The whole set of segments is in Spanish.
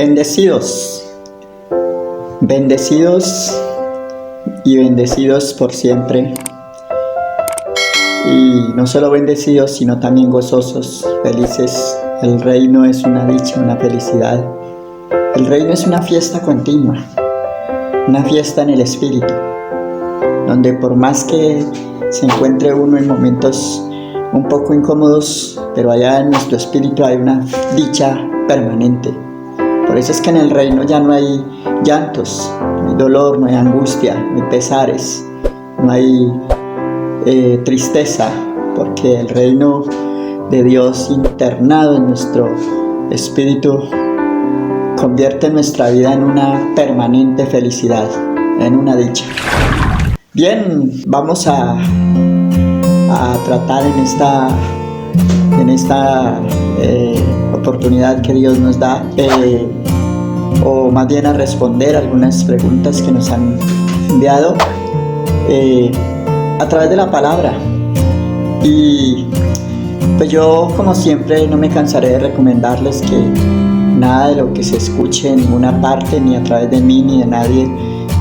Bendecidos, bendecidos y bendecidos por siempre. Y no solo bendecidos, sino también gozosos, felices. El reino es una dicha, una felicidad. El reino es una fiesta continua, una fiesta en el espíritu, donde por más que se encuentre uno en momentos un poco incómodos, pero allá en nuestro espíritu hay una dicha permanente. Por eso es que en el reino ya no hay llantos, no hay dolor, no hay angustia, no hay pesares, no hay tristeza, porque el reino de Dios internado en nuestro espíritu convierte nuestra vida en una permanente felicidad, en una dicha. Bien, vamos a tratar en esta oportunidad que Dios nos da, o más bien a responder algunas preguntas que nos han enviado a través de la palabra. Y pues yo, como siempre, no me cansaré de recomendarles que nada de lo que se escuche en ninguna parte, ni a través de mí ni de nadie,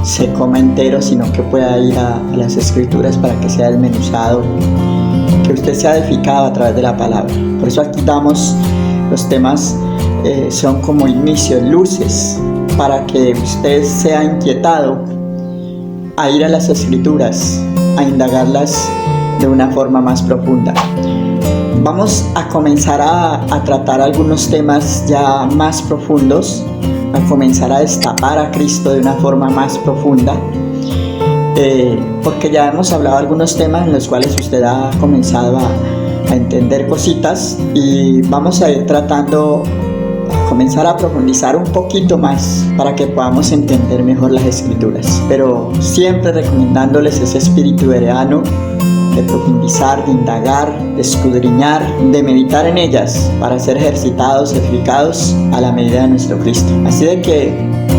se coma entero, sino que pueda ir a las escrituras para que sea desmenuzado, que usted sea edificado a través de la palabra. Por eso aquí damos los temas, son como inicios, luces, para que usted sea inquietado a ir a las escrituras, a indagarlas de una forma más profunda. Vamos a comenzar a tratar algunos temas ya más profundos, a comenzar a destapar a Cristo de una forma más profunda, porque ya hemos hablado de algunos temas en los cuales usted ha comenzado a entender cositas, y vamos a ir tratando, comenzar a profundizar un poquito más para que podamos entender mejor las escrituras, pero siempre recomendándoles ese espíritu bereano de profundizar, de indagar, de escudriñar, de meditar en ellas para ser ejercitados, edificados a la medida de nuestro Cristo. Así de que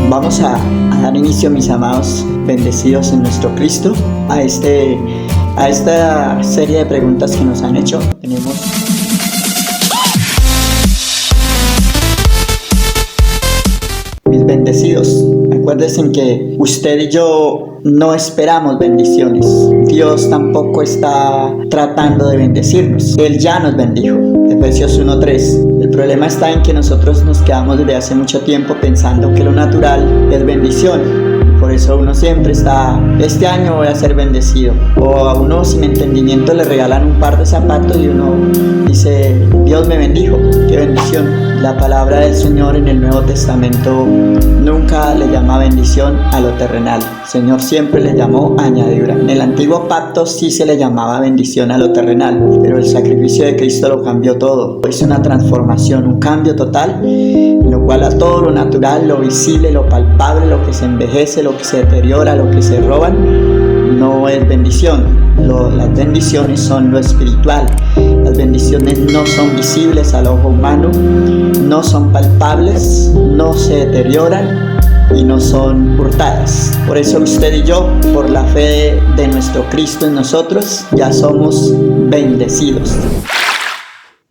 vamos a dar inicio, mis amados, bendecidos en nuestro Cristo, a esta serie de preguntas que nos han hecho. Tenemos mis bendecidos. Acuérdense que usted y yo no esperamos bendiciones. Dios tampoco está tratando de bendecirnos. Él ya nos bendijo. Efesios 1:3. El problema está en que nosotros nos quedamos desde hace mucho tiempo pensando que lo natural es bendición. Por eso uno siempre está, este año voy a ser bendecido. O a uno sin entendimiento le regalan un par de zapatos y uno dice, Dios me bendijo, qué bendición. La palabra del Señor en el Nuevo Testamento nunca le llama bendición a lo terrenal. El Señor siempre le llamó añadidura. En el Antiguo Pacto sí se le llamaba bendición a lo terrenal, pero el sacrificio de Cristo lo cambió todo. Hizo una transformación, un cambio total, en lo cual a todo lo natural, lo visible, lo palpable, lo que se envejece, lo que se deteriora, lo que se roban, no es bendición. Las bendiciones son lo espiritual. Las bendiciones no son visibles al ojo humano, no son palpables, no se deterioran y no son hurtadas. Por eso usted y yo, por la fe de nuestro Cristo en nosotros, ya somos bendecidos.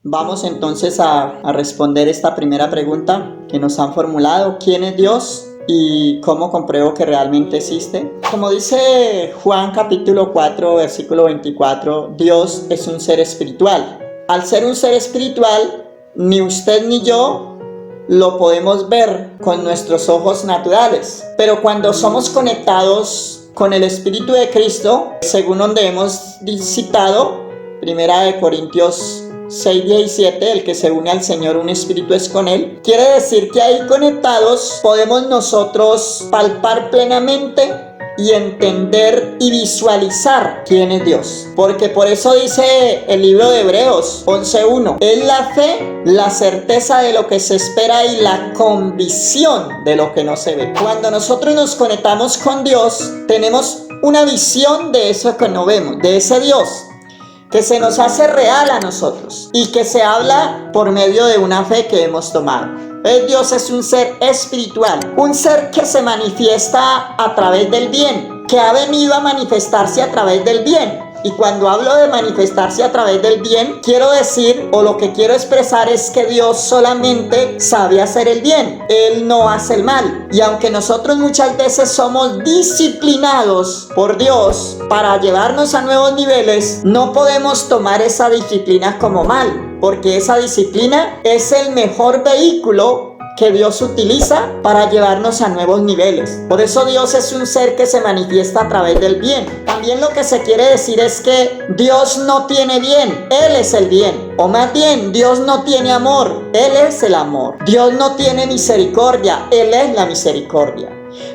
Vamos entonces a responder esta primera pregunta que nos han formulado: ¿quién es Dios? ¿Y cómo compruebo que realmente existe? Como dice Juan capítulo 4, versículo 24, Dios es un ser espiritual. Al ser un ser espiritual, ni usted ni yo lo podemos ver con nuestros ojos naturales. Pero cuando somos conectados con el Espíritu de Cristo, según donde hemos citado, 1 Corintios 6:17, el que se une al Señor, un espíritu es con Él. Quiere decir que ahí conectados podemos nosotros palpar plenamente y entender y visualizar quién es Dios. Porque por eso dice el libro de Hebreos 11:1, es la fe, la certeza de lo que se espera y la convicción de lo que no se ve. Cuando nosotros nos conectamos con Dios, tenemos una visión de eso que no vemos, de ese Dios que se nos hace real a nosotros y que se habla por medio de una fe que hemos tomado. Dios es un ser espiritual, un ser que se manifiesta a través del bien, que ha venido a manifestarse a través del bien. Y cuando hablo de manifestarse a través del bien, quiero decir, o lo que quiero expresar es que Dios solamente sabe hacer el bien. Él no hace el mal. Y aunque nosotros muchas veces somos disciplinados por Dios para llevarnos a nuevos niveles, no podemos tomar esa disciplina como mal, porque esa disciplina es el mejor vehículo que Dios utiliza para llevarnos a nuevos niveles. Por eso Dios es un ser que se manifiesta a través del bien. También lo que se quiere decir es que Dios no tiene bien, Él es el bien. O más bien, Dios no tiene amor, Él es el amor. Dios no tiene misericordia, Él es la misericordia.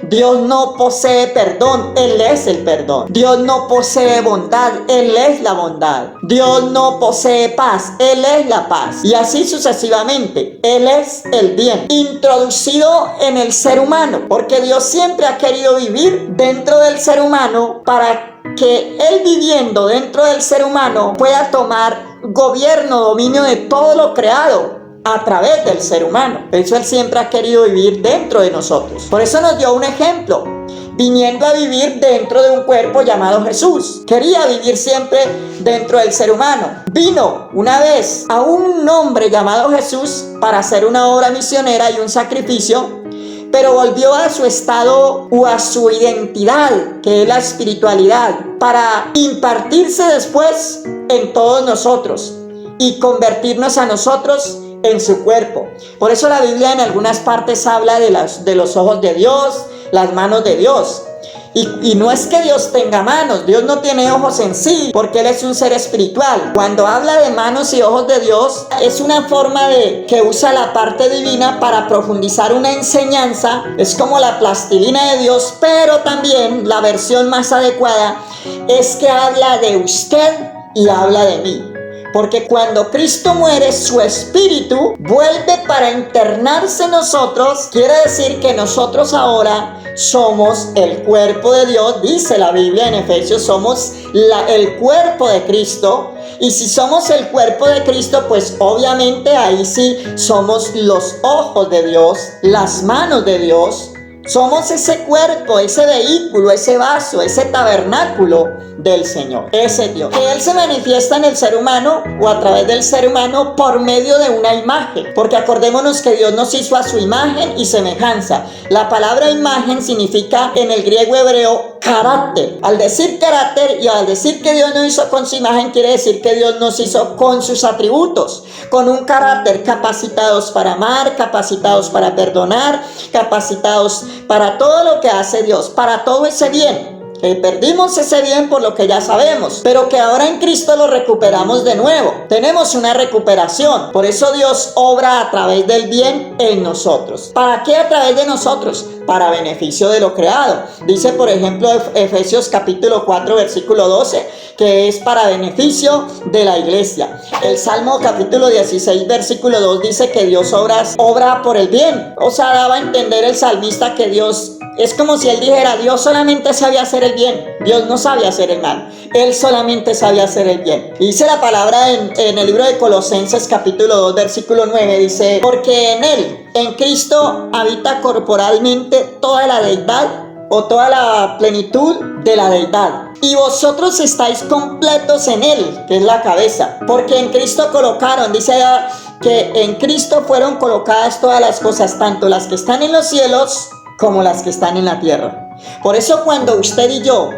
Dios no posee perdón, Él es el perdón. Dios no posee bondad, Él es la bondad. Dios no posee paz, Él es la paz. Y así sucesivamente, Él es el bien introducido en el ser humano, porque Dios siempre ha querido vivir dentro del ser humano para que Él, viviendo dentro del ser humano, pueda tomar gobierno, dominio de todo lo creado a través del ser humano. Por eso Él siempre ha querido vivir dentro de nosotros. Por eso nos dio un ejemplo, viniendo a vivir dentro de un cuerpo llamado Jesús. Quería vivir siempre dentro del ser humano. Vino una vez a un hombre llamado Jesús para hacer una obra misionera y un sacrificio, pero volvió a su estado o a su identidad, que es la espiritualidad, para impartirse después en todos nosotros y convertirnos a nosotros en su cuerpo. Por eso la Biblia en algunas partes habla de los ojos de Dios, las manos de Dios. Y no es que Dios tenga manos, Dios no tiene ojos en sí, porque Él es un ser espiritual. Cuando habla de manos y ojos de Dios, es una forma de que usa la parte divina para profundizar una enseñanza. Es como la plastilina de Dios, pero también la versión más adecuada es que habla de usted y habla de mí. Porque cuando Cristo muere, su espíritu vuelve para internarse en nosotros. Quiere decir que nosotros ahora somos el cuerpo de Dios. Dice la Biblia en Efesios, somos el cuerpo de Cristo. Y si somos el cuerpo de Cristo, pues obviamente ahí sí somos los ojos de Dios, las manos de Dios. Somos ese cuerpo, ese vehículo, ese vaso, ese tabernáculo del Señor, ese Dios. Que Él se manifiesta en el ser humano o a través del ser humano por medio de una imagen. Porque acordémonos que Dios nos hizo a su imagen y semejanza. La palabra imagen significa en el griego hebreo carácter. Al decir carácter y al decir que Dios nos hizo con su imagen, quiere decir que Dios nos hizo con sus atributos, con un carácter, capacitados para amar, capacitados para perdonar, capacitados para todo lo que hace Dios, para todo ese bien. Perdimos ese bien por lo que ya sabemos, pero que ahora en Cristo lo recuperamos de nuevo. Tenemos una recuperación. Por eso Dios obra a través del bien en nosotros. ¿Para qué a través de nosotros? Para beneficio de lo creado. Dice por ejemplo Efesios capítulo 4 versículo 12, que es para beneficio de la iglesia. El Salmo capítulo 16 versículo 2 dice que Dios obra por el bien. O sea, daba a entender el salmista que Dios, es como si él dijera, Dios solamente sabía hacer el bien, Dios no sabía hacer el mal, Él solamente sabía hacer el bien. Y dice la palabra en el libro de Colosenses capítulo 2 versículo 9, dice, porque en Él, en Cristo, habita corporalmente toda la deidad o toda la plenitud de la deidad. Y vosotros estáis completos en Él, que es la cabeza, porque en Cristo colocaron, dice que en Cristo fueron colocadas todas las cosas, tanto las que están en los cielos como las que están en la tierra. Por eso cuando usted y yo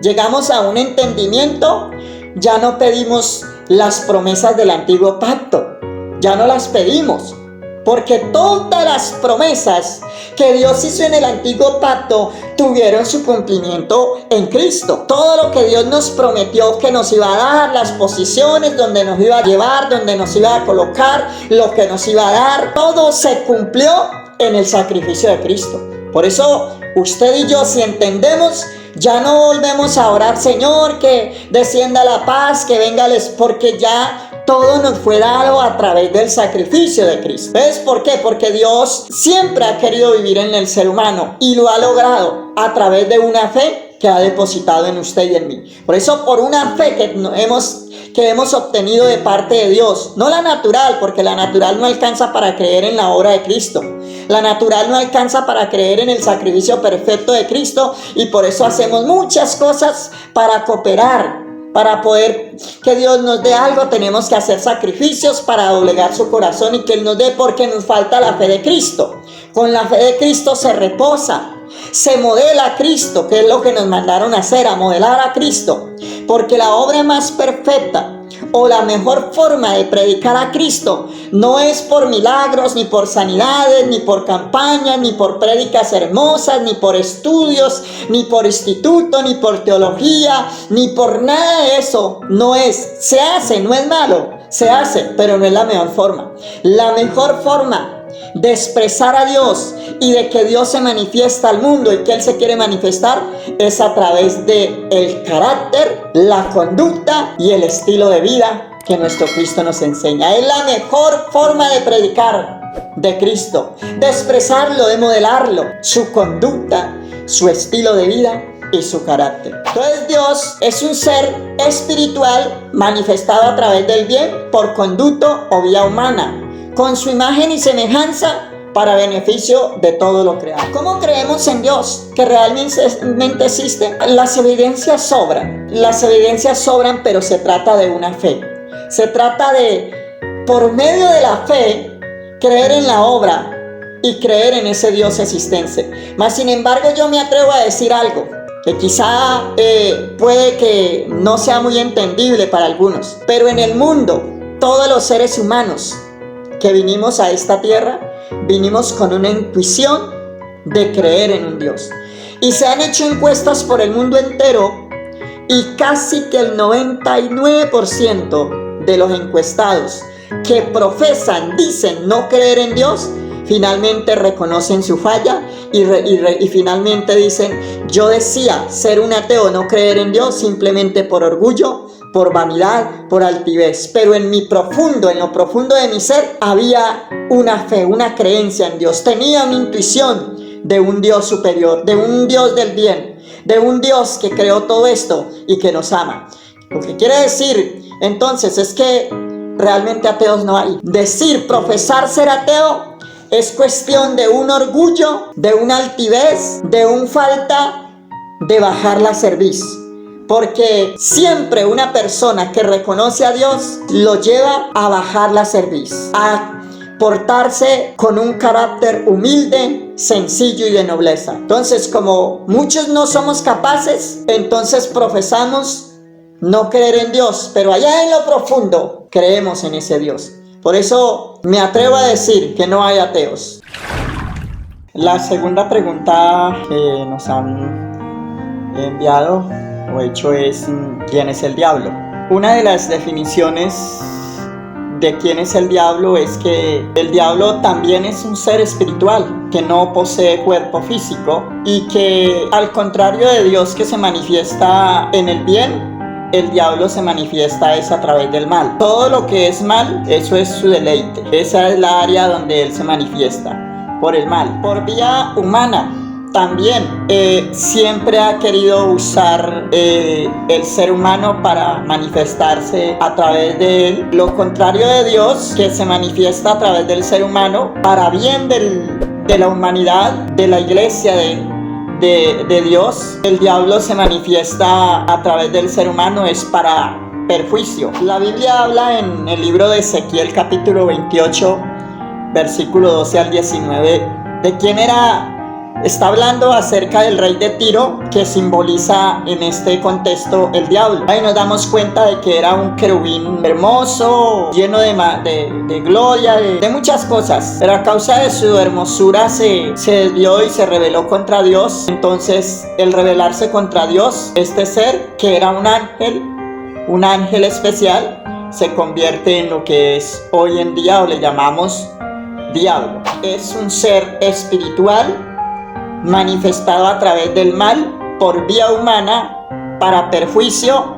llegamos a un entendimiento, ya no pedimos las promesas del antiguo pacto, ya no las pedimos, porque todas las promesas que Dios hizo en el antiguo pacto tuvieron su cumplimiento en Cristo. Todo lo que Dios nos prometió que nos iba a dar, las posiciones donde nos iba a llevar, donde nos iba a colocar, lo que nos iba a dar, todo se cumplió en el sacrificio de Cristo. Por eso usted y yo, si entendemos, ya no volvemos a orar, Señor, que descienda la paz, que venga porque ya todo nos fue dado a través del sacrificio de Cristo. ¿Ves por qué? Porque Dios siempre ha querido vivir en el ser humano y lo ha logrado a través de una fe que ha depositado en usted y en mí. Por eso, por una fe que hemos obtenido de parte de Dios, no la natural, porque la natural no alcanza para creer en la obra de Cristo. La natural no alcanza para creer en el sacrificio perfecto de Cristo y por eso hacemos muchas cosas para cooperar Para poder que Dios nos dé algo, tenemos que hacer sacrificios para doblegar su corazón y que Él nos dé, porque nos falta la fe de Cristo. Con la fe de Cristo se reposa, se modela a Cristo, que es lo que nos mandaron a hacer, a modelar a Cristo. Porque la obra más perfecta o la mejor forma de predicar a Cristo no es por milagros, ni por sanidades, ni por campañas, ni por prédicas hermosas, ni por estudios, ni por instituto, ni por teología, ni por nada de eso. No es, se hace, no es malo, se hace, pero no es la mejor forma. La mejor forma de expresar a Dios y de que Dios se manifiesta al mundo y que Él se quiere manifestar es a través de el carácter, la conducta y el estilo de vida que nuestro Cristo nos enseña. Es la mejor forma de predicar de Cristo, de expresarlo, de modelarlo, su conducta, su estilo de vida y su carácter. Entonces Dios es un ser espiritual manifestado a través del bien por conducto o vía humana, con su imagen y semejanza para beneficio de todo lo creado. ¿Cómo creemos en Dios? Que realmente existe. Las evidencias sobran, pero se trata de una fe. Se trata de, por medio de la fe, creer en la obra y creer en ese Dios existente. Mas sin embargo, yo me atrevo a decir algo que quizá puede que no sea muy entendible para algunos, pero en el mundo, todos los seres humanos que vinimos a esta tierra, vinimos con una intuición de creer en un Dios. Y se han hecho encuestas por el mundo entero y casi que el 99% de los encuestados que profesan, dicen no creer en Dios, finalmente reconocen su falla y finalmente dicen: yo decía ser un ateo, no creer en Dios simplemente por orgullo, por vanidad, por altivez, pero en lo profundo de mi ser había una fe, una creencia en Dios. Tenía una intuición de un Dios superior, de un Dios del bien, de un Dios que creó todo esto y que nos ama. Lo que quiere decir entonces es que realmente ateos no hay. Profesar ser ateo es cuestión de un orgullo, de una altivez, de un falta de bajar la cerviz. Porque siempre una persona que reconoce a Dios lo lleva a bajar la cerviz, a portarse con un carácter humilde, sencillo y de nobleza. Entonces, como muchos no somos capaces, entonces profesamos no creer en Dios, pero allá en lo profundo creemos en ese Dios. Por eso me atrevo a decir que no hay ateos. La segunda pregunta que nos han enviado o hecho es: ¿quién es el diablo? Una de las definiciones de quién es el diablo es que el diablo también es un ser espiritual que no posee cuerpo físico y que, al contrario de Dios que se manifiesta en el bien, el diablo se manifiesta es a través del mal. Todo lo que es mal, eso es su deleite. Esa es la área donde él se manifiesta, por el mal. Por vía humana también siempre ha querido usar el ser humano para manifestarse a través de él. Lo contrario de Dios, que se manifiesta a través del ser humano para bien de la humanidad, de la iglesia, de Dios. El diablo se manifiesta a través del ser humano es para perjuicio. La Biblia habla en el libro de Ezequiel capítulo 28 versículo 12 al 19 de quién era. Está hablando acerca del rey de Tiro, que simboliza en este contexto el diablo. Ahí nos damos cuenta de que era un querubín hermoso, lleno de gloria, de muchas cosas. Pero a causa de su hermosura se desvió y se rebeló contra Dios. Entonces, el rebelarse contra Dios, este ser, que era un ángel especial, se convierte en lo que es hoy en día o le llamamos diablo. Es un ser espiritual manifestado a través del mal por vía humana para perjuicio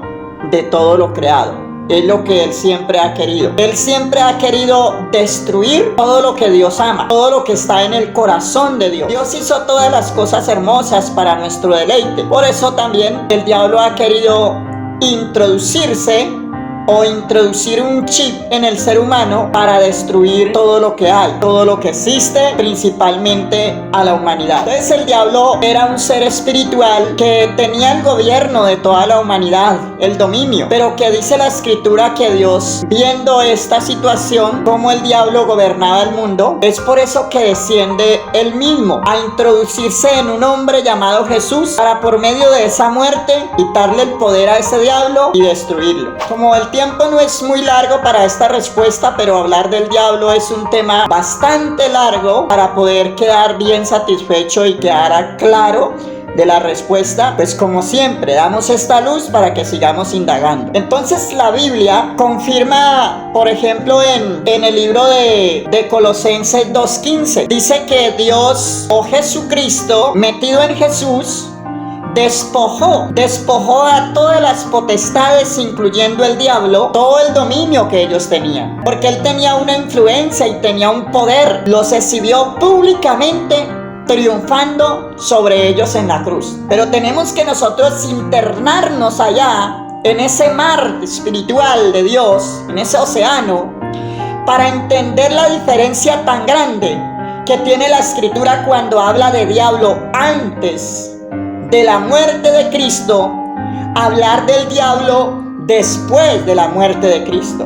de todo lo creado. Es lo que él siempre ha querido. Él siempre ha querido destruir todo lo que Dios ama, todo lo que está en el corazón de Dios. Dios hizo todas las cosas hermosas para nuestro deleite. Por eso también el diablo ha querido introducirse o introducir un chip en el ser humano para destruir todo lo que hay, todo lo que existe, principalmente a la humanidad. Entonces el diablo era un ser espiritual que tenía el gobierno de toda la humanidad, el dominio, pero que dice la escritura que Dios, viendo esta situación, como el diablo gobernaba el mundo, es por eso que desciende él mismo a introducirse en un hombre llamado Jesús para por medio de esa muerte quitarle el poder a ese diablo y destruirlo. Como el tiempo no es muy largo para esta respuesta, pero hablar del diablo es un tema bastante largo para poder quedar bien satisfecho y quedar claro de la respuesta, pues como siempre damos esta luz para que sigamos indagando. Entonces la Biblia confirma, por ejemplo, en el libro de Colosenses 2:15, dice que Dios o Jesucristo, metido en Jesús, despojó a todas las potestades, incluyendo el diablo, todo el dominio que ellos tenían, porque él tenía una influencia y tenía un poder. Los exhibió públicamente, triunfando sobre ellos en la cruz. Pero tenemos que nosotros internarnos allá, en ese mar espiritual de Dios, en ese océano, para entender la diferencia tan grande que tiene la escritura cuando habla de diablo antes de la muerte de Cristo, hablar del diablo después de la muerte de Cristo.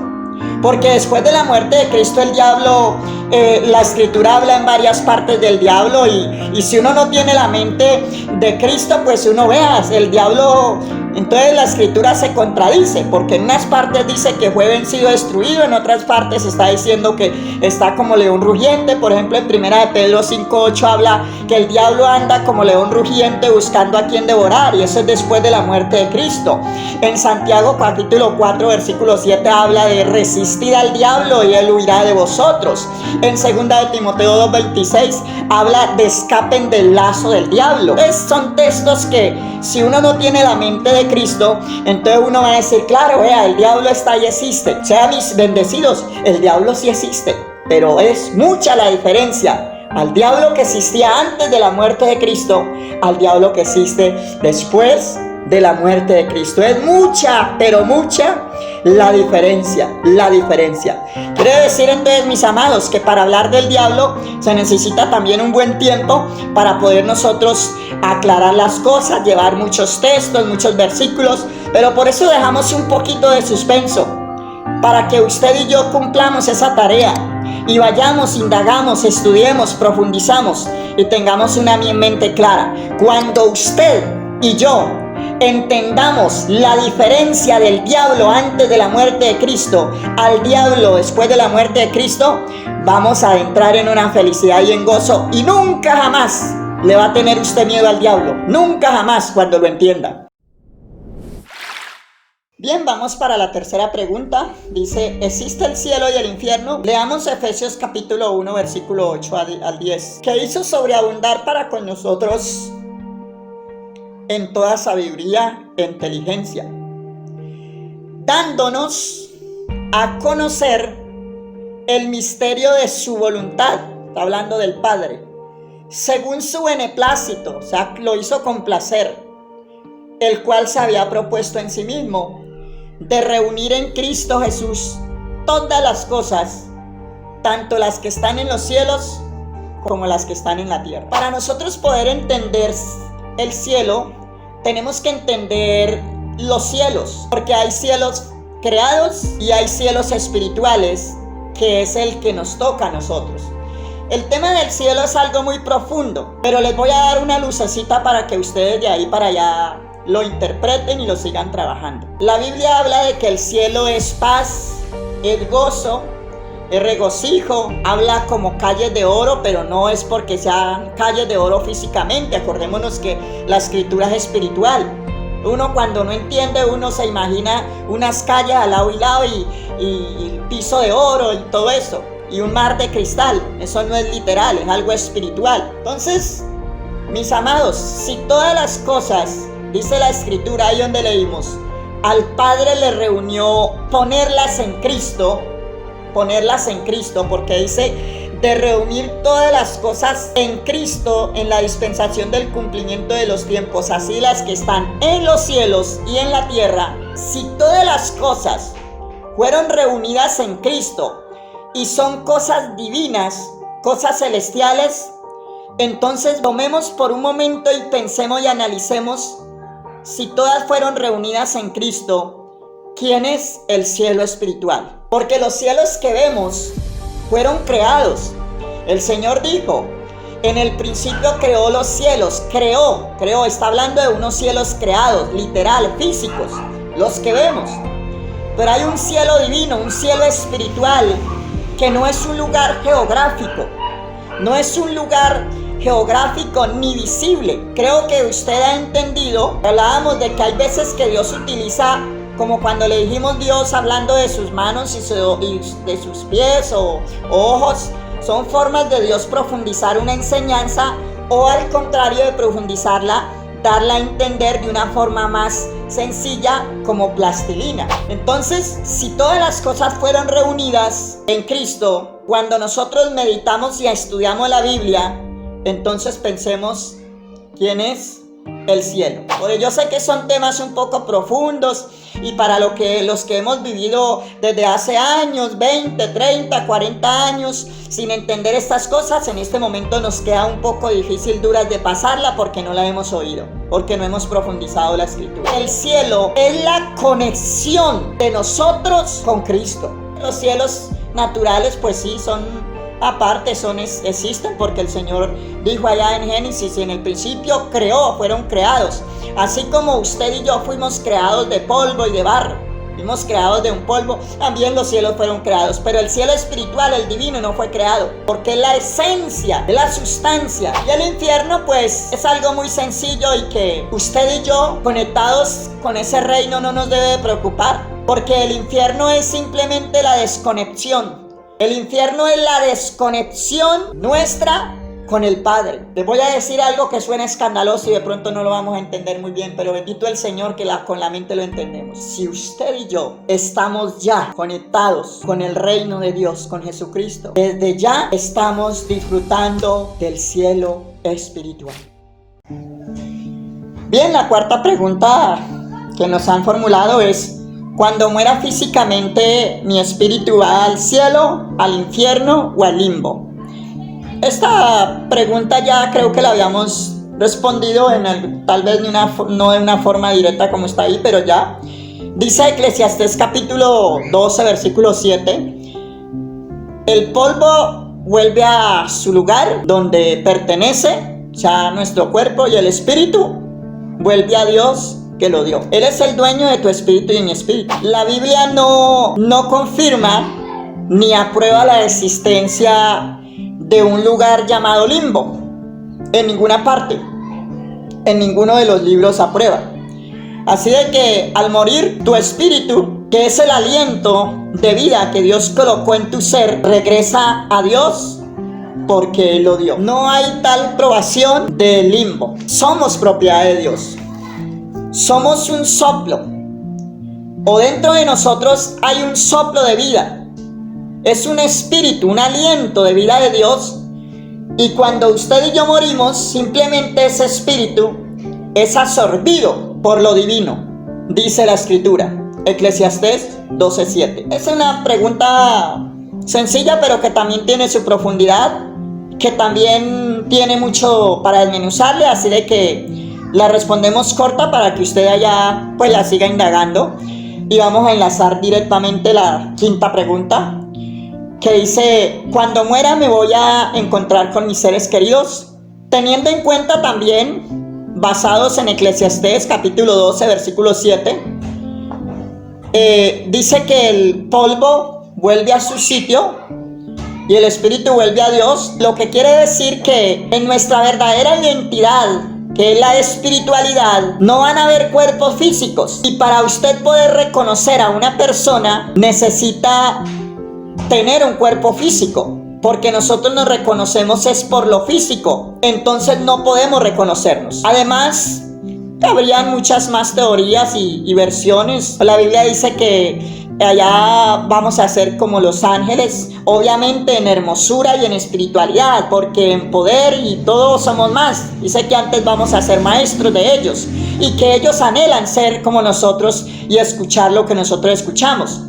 Porque después de la muerte de Cristo el diablo, la escritura habla en varias partes del diablo, y si uno no tiene la mente de Cristo, pues uno vea el diablo. Entonces la escritura se contradice, porque en unas partes dice que fue vencido, destruido, en otras partes está diciendo que está como león rugiente. Por ejemplo, en 1 de Pedro 5:8 habla que el diablo anda como león rugiente buscando a quien devorar, y eso es después de la muerte de Cristo. En Santiago capítulo 4 versículo 7 habla de resistir al diablo y él huirá de vosotros. En 2 de Timoteo 2:26 habla de escapen del lazo del diablo. Entonces son textos que si uno no tiene la mente de Cristo, entonces uno va a decir, claro, vea, el diablo está y existe. Sean mis bendecidos, el diablo sí existe, pero es mucha la diferencia al diablo que existía antes de la muerte de Cristo al diablo que existe después de la muerte de Cristo. Es mucha, pero mucha la diferencia. Quiere decir entonces, mis amados, que para hablar del diablo se necesita también un buen tiempo para poder nosotros aclarar las cosas, llevar muchos textos, muchos versículos, pero por eso dejamos un poquito de suspenso, para que usted y yo cumplamos esa tarea y vayamos, indagamos, estudiemos, profundizamos y tengamos una mente clara. Cuando usted y yo entendamos la diferencia del diablo antes de la muerte de Cristo al diablo después de la muerte de Cristo, vamos a entrar en una felicidad y en gozo, y nunca jamás le va a tener usted miedo al diablo, nunca jamás, cuando lo entienda. Bien, vamos para la tercera pregunta. Dice, ¿existe el cielo y el infierno? Leamos Efesios capítulo 1 versículo 8 al 10, que hizo sobreabundar para con nosotros en toda sabiduría e inteligencia, dándonos a conocer el misterio de su voluntad. Está hablando del Padre, según su beneplácito, o sea, lo hizo con placer, el cual se había propuesto en sí mismo, de reunir en Cristo Jesús todas las cosas, tanto las que están en los cielos como las que están en la tierra. Para nosotros poder entender el cielo, tenemos que entender los cielos, porque hay cielos creados y hay cielos espirituales, que es el que nos toca a nosotros. El tema del cielo es algo muy profundo, pero les voy a dar una lucecita para que ustedes de ahí para allá lo interpreten y lo sigan trabajando. La Biblia habla de que el cielo es paz, es gozo, es regocijo, habla como calles de oro, pero no es porque sean calles de oro físicamente. Acordémonos que la escritura es espiritual. Uno cuando no entiende, uno se imagina unas calles al lado y lado y piso de oro y todo eso, y un mar de cristal. Eso no es literal, es algo espiritual. Entonces, mis amados, si todas las cosas, dice la escritura ahí donde leímos, al Padre le reunió ponerlas en Cristo, porque dice de reunir todas las cosas en Cristo en la dispensación del cumplimiento de los tiempos, así las que están en los cielos y en la tierra. Si todas las cosas fueron reunidas en Cristo y son cosas divinas, cosas celestiales, entonces tomemos por un momento y pensemos y analicemos si todas fueron reunidas en Cristo, ¿quién es el cielo espiritual? Porque los cielos que vemos fueron creados. El Señor dijo, en el principio creó los cielos, creó, está hablando de unos cielos creados, literal, físicos, los que vemos. Pero hay un cielo divino, un cielo espiritual, que no es un lugar geográfico, no es un lugar geográfico ni visible. Creo que usted ha entendido, hablábamos de que hay veces que Dios utiliza, como cuando le dijimos Dios hablando de sus manos y de sus pies o ojos, son formas de Dios profundizar una enseñanza o al contrario de profundizarla, darla a entender de una forma más sencilla como plastilina. Entonces, si todas las cosas fueron reunidas en Cristo, cuando nosotros meditamos y estudiamos la Biblia, entonces pensemos quién es el cielo. Porque yo sé que son temas un poco profundos y para los que hemos vivido desde hace años, 20, 30, 40 años, sin entender estas cosas, en este momento nos queda un poco difícil, duras de pasarla porque no la hemos oído, porque no hemos profundizado la escritura. El cielo es la conexión de nosotros con Cristo. Los cielos naturales pues sí son aparte, existen porque el Señor dijo allá en Génesis, y en el principio fueron creados. Así como usted y yo fuimos creados de polvo y de barro, fuimos creados de un polvo, también los cielos fueron creados. Pero el cielo espiritual, el divino, no fue creado, porque es la esencia, es la sustancia. Y el infierno pues es algo muy sencillo y que usted y yo, conectados con ese reino, no nos debe de preocupar, porque el infierno es simplemente la desconexión. El infierno es la desconexión nuestra con el Padre. Les voy a decir algo que suena escandaloso y de pronto no lo vamos a entender muy bien, pero bendito el Señor que con la mente lo entendemos. Si usted y yo estamos ya conectados con el reino de Dios, con Jesucristo, desde ya estamos disfrutando del cielo espiritual. Bien, la cuarta pregunta que nos han formulado es: cuando muera físicamente, ¿mi espíritu va al cielo, al infierno o al limbo? Esta pregunta ya creo que la habíamos respondido tal vez no de una forma directa como está ahí, pero ya. Dice Eclesiastés capítulo 12, versículo 7. El polvo vuelve a su lugar donde pertenece, ya nuestro cuerpo, y el espíritu vuelve a Dios que lo dio. Él es el dueño de tu espíritu y de mi espíritu. La Biblia no confirma ni aprueba la existencia de un lugar llamado limbo. En ninguna parte, en ninguno de los libros aprueba. Así de que al morir, tu espíritu, que es el aliento de vida que Dios colocó en tu ser, regresa a Dios porque Él lo dio. No hay tal probación de limbo. Somos propiedad de Dios. Somos un soplo, o dentro de nosotros hay un soplo de vida. Es un espíritu, un aliento de vida de Dios. Y cuando usted y yo morimos, simplemente ese espíritu es absorbido por lo divino, dice la escritura, Eclesiastés 12:7. Es una pregunta sencilla, pero que también tiene su profundidad, que también tiene mucho para desmenuzarle, así de que la respondemos corta para que usted allá pues la siga indagando. Y vamos a enlazar directamente la quinta pregunta, que dice: cuando muera me voy a encontrar con mis seres queridos, teniendo en cuenta también, basados en Eclesiastés capítulo 12 versículo 7, dice que el polvo vuelve a su sitio y el espíritu vuelve a Dios, lo que quiere decir que en nuestra verdadera identidad, que es la espiritualidad, no van a haber cuerpos físicos. Y para usted poder reconocer a una persona, necesita tener un cuerpo físico, porque nosotros nos reconocemos es por lo físico, entonces no podemos reconocernos. Además, habrían muchas más teorías y versiones. La Biblia dice que allá vamos a ser como los ángeles, obviamente en hermosura y en espiritualidad, porque en poder y todos somos más. Dice que antes vamos a ser maestros de ellos y que ellos anhelan ser como nosotros y escuchar lo que nosotros escuchamos.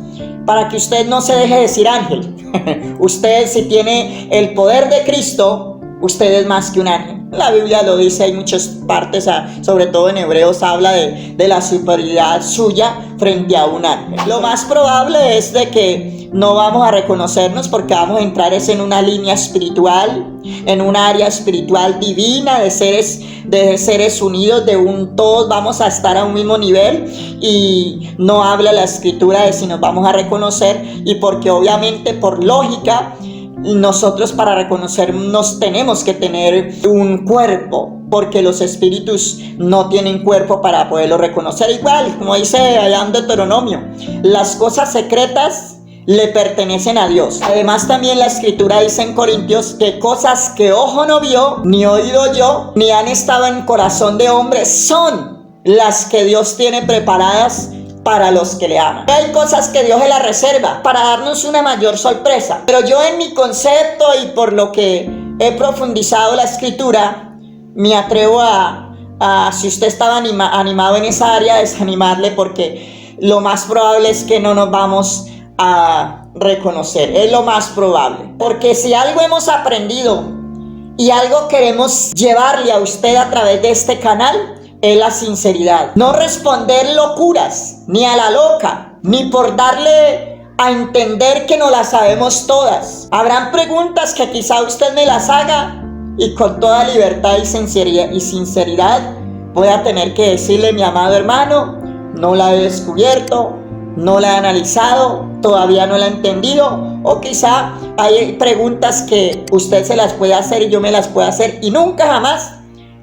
para que usted no se deje decir ángel. Usted, si tiene el poder de Cristo, usted es más que un ángel. La Biblia lo dice, hay muchas partes, sobre todo en Hebreos, habla de la superioridad suya frente a un ángel. Lo más probable es de que no vamos a reconocernos, porque vamos a entrar en una línea espiritual, en un área espiritual divina de seres unidos, de un todos vamos a estar a un mismo nivel, y no habla la escritura de si nos vamos a reconocer, y porque obviamente por lógica nosotros para reconocernos tenemos que tener un cuerpo, porque los espíritus no tienen cuerpo para poderlo reconocer. Igual, como dice allá en Deuteronomio, las cosas secretas le pertenecen a Dios. Además, también la escritura dice en Corintios que cosas que ojo no vio, ni oído oyó, ni han estado en corazón de hombre, son las que Dios tiene preparadas para los que le aman. Hay cosas que Dios se las reserva para darnos una mayor sorpresa. Pero yo, en mi concepto y por lo que he profundizado la escritura, me atrevo si usted estaba animado en esa área, a desanimarle, porque lo más probable es que no nos vamos a reconocer. Es lo más probable. Porque si algo hemos aprendido y algo queremos llevarle a usted a través de este canal, es la sinceridad. No responder locuras, ni a la loca, ni por darle a entender que no las sabemos todas. Habrán preguntas que quizá usted me las haga, y con toda libertad y sinceridad voy a tener que decirle: mi amado hermano, no la he descubierto, no la he analizado, todavía no la he entendido. O quizá hay preguntas que usted se las puede hacer y yo me las puedo hacer, y nunca jamás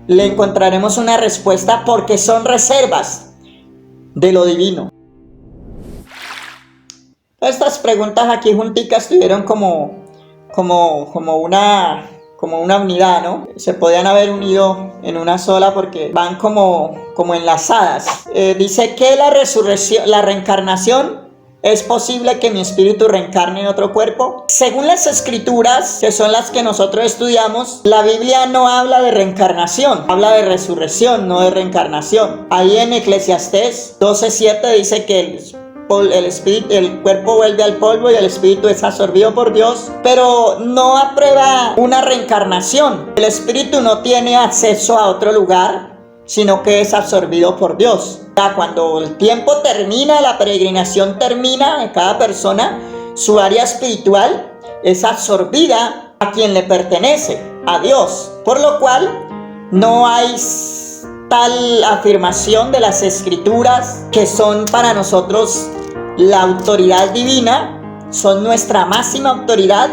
le encontraremos una respuesta, porque son reservas de lo divino. Estas preguntas aquí junticas tuvieron como una unidad, ¿no? Se podían haber unido en una sola, porque van como enlazadas. Dice que la resurrección, la reencarnación. ¿Es posible que mi espíritu reencarne en otro cuerpo? Según las escrituras, que son las que nosotros estudiamos, la Biblia no habla de reencarnación, habla de resurrección, no de reencarnación. Ahí en Eclesiastés 12:7 dice que el cuerpo vuelve al polvo y el espíritu es absorbido por Dios, pero no aprueba una reencarnación. El espíritu no tiene acceso a otro lugar, sino que es absorbido por Dios. Cuando el tiempo termina, la peregrinación termina de cada persona, su área espiritual es absorbida a quien le pertenece, a Dios. Por lo cual no hay tal afirmación de las escrituras, que son para nosotros la autoridad divina, son nuestra máxima autoridad,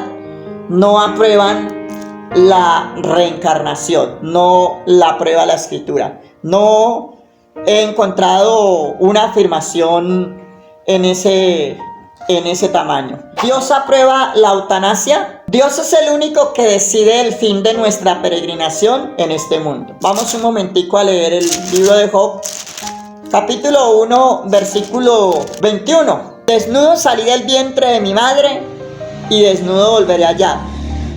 no aprueban la reencarnación, no la aprueba la escritura. No he encontrado una afirmación en ese tamaño. ¿Dios aprueba la eutanasia? Dios es el único que decide el fin de nuestra peregrinación en este mundo. Vamos un momentico a leer el libro de Job, capítulo 1, versículo 21. Desnudo salí del vientre de mi madre, y desnudo volveré allá.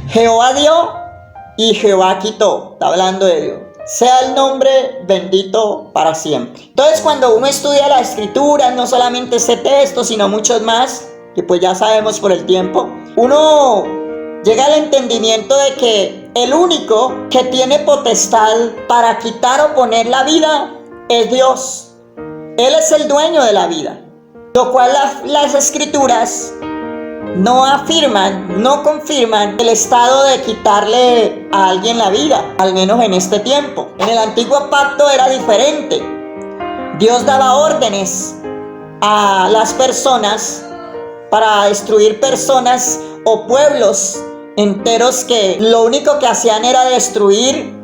Jehová dio y Jehová quitó. Está hablando de Dios. Sea el nombre bendito para siempre. Entonces, cuando uno estudia la escritura, no solamente ese texto, sino muchos más, que pues ya sabemos por el tiempo, uno llega al entendimiento de que el único que tiene potestad para quitar o poner la vida es Dios. Él es el dueño de la vida, lo cual las escrituras no afirman, no confirman el estado de quitarle a alguien la vida, al menos en este tiempo. En el antiguo pacto era diferente. Dios daba órdenes a las personas para destruir personas o pueblos enteros que lo único que hacían era destruir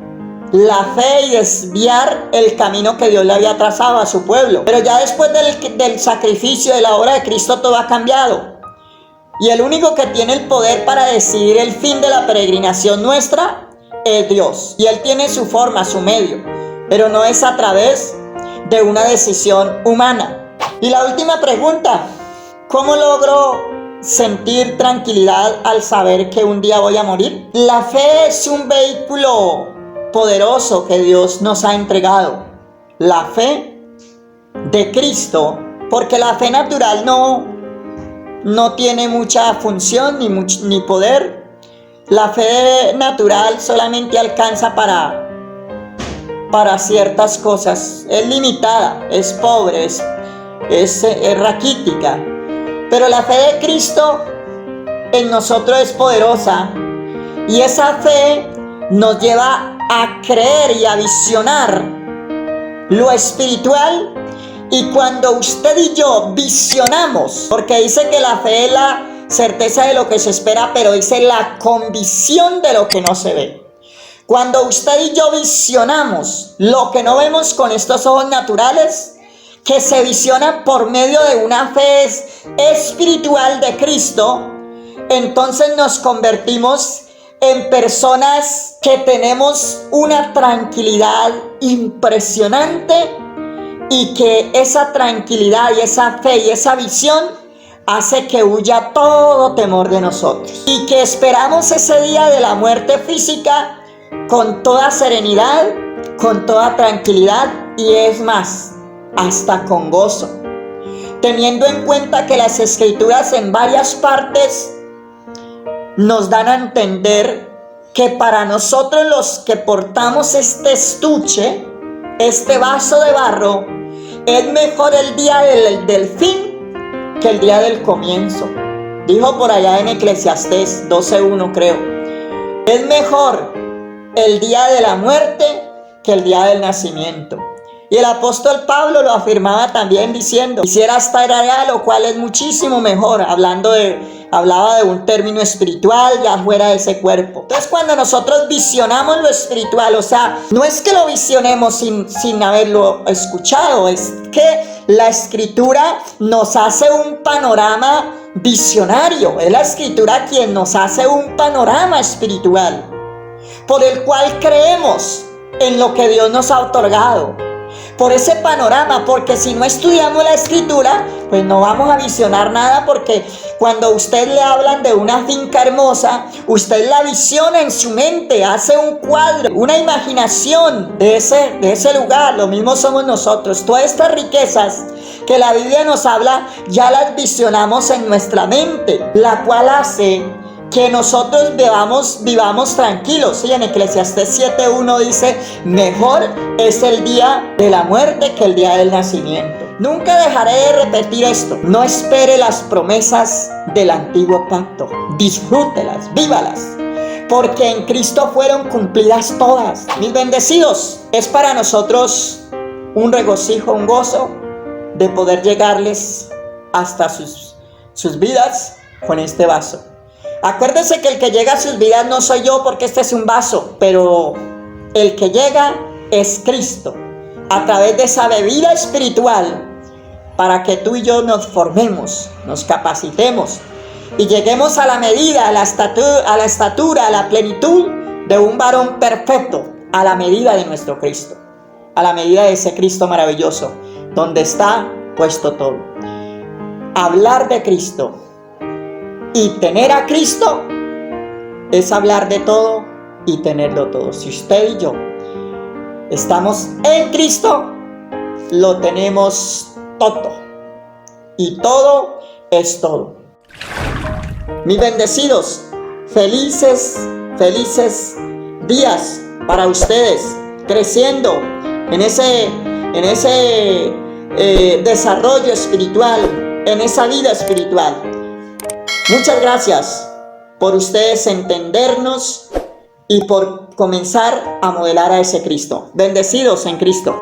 la fe y desviar el camino que Dios le había trazado a su pueblo. Pero ya después del sacrificio de la obra de Cristo, todo ha cambiado. Y el único que tiene el poder para decidir el fin de la peregrinación nuestra es Dios. Y Él tiene su forma, su medio, pero no es a través de una decisión humana. Y la última pregunta: ¿cómo logro sentir tranquilidad al saber que un día voy a morir? La fe es un vehículo poderoso que Dios nos ha entregado. La fe de Cristo, porque la fe natural no no tiene mucha función ni poder. La fe natural solamente alcanza para ciertas cosas. Es limitada, es pobre, es raquítica. Pero la fe de Cristo en nosotros es poderosa. Y esa fe nos lleva a creer y a visionar lo espiritual. Y cuando usted y yo visionamos, porque dice que la fe es la certeza de lo que se espera, pero dice la convicción de lo que no se ve. Cuando usted y yo visionamos lo que no vemos con estos ojos naturales, que se visionan por medio de una fe espiritual de Cristo, entonces nos convertimos en personas que tenemos una tranquilidad impresionante, y que esa tranquilidad y esa fe y esa visión hace que huya todo temor de nosotros, y que esperamos ese día de la muerte física con toda serenidad, con toda tranquilidad, y es más, hasta con gozo, teniendo en cuenta que las Escrituras en varias partes nos dan a entender que para nosotros los que portamos este estuche, este vaso de barro, es mejor el día del fin que el día del comienzo. Dijo por allá en Eclesiastés 12:1, creo. Es mejor el día de la muerte que el día del nacimiento. Y el apóstol Pablo lo afirmaba también diciendo: quisiera estar allá, lo cual es muchísimo mejor, hablaba de un término espiritual ya fuera de ese cuerpo. Entonces, cuando nosotros visionamos lo espiritual, o sea, no es que lo visionemos sin haberlo escuchado, es que la Escritura nos hace un panorama visionario. Es la Escritura quien nos hace un panorama espiritual, por el cual creemos en lo que Dios nos ha otorgado. Por ese panorama, porque si no estudiamos la Escritura, pues no vamos a visionar nada, porque cuando usted le hablan de una finca hermosa, usted la visiona en su mente, hace un cuadro, una imaginación de ese lugar. Lo mismo somos nosotros. Todas estas riquezas que la Biblia nos habla, ya las visionamos en nuestra mente, la cual hace que nosotros vivamos tranquilos. ¿Sí? En Eclesiastés 7:1 dice: mejor es el día de la muerte que el día del nacimiento. Nunca dejaré de repetir esto: no espere las promesas del antiguo pacto, disfrútelas, vívalas, porque en Cristo fueron cumplidas todas. Mis bendecidos, es para nosotros un regocijo, un gozo de poder llegarles hasta sus vidas con este vaso. Acuérdense que el que llega a sus vidas no soy yo, porque este es un vaso, pero el que llega es Cristo, a través de esa bebida espiritual, para que tú y yo nos formemos, nos capacitemos y lleguemos a la medida, a la estatura, a la plenitud de un varón perfecto, a la medida de nuestro Cristo, a la medida de ese Cristo maravilloso, donde está puesto todo. Hablar de Cristo y tener a Cristo es hablar de todo y tenerlo todo. Si usted y yo estamos en Cristo, lo tenemos todo. Y todo es todo. Mis bendecidos, felices días para ustedes, creciendo en ese desarrollo espiritual, en esa vida espiritual. Muchas gracias por ustedes entendernos y por comenzar a modelar a ese Cristo. Bendecidos en Cristo.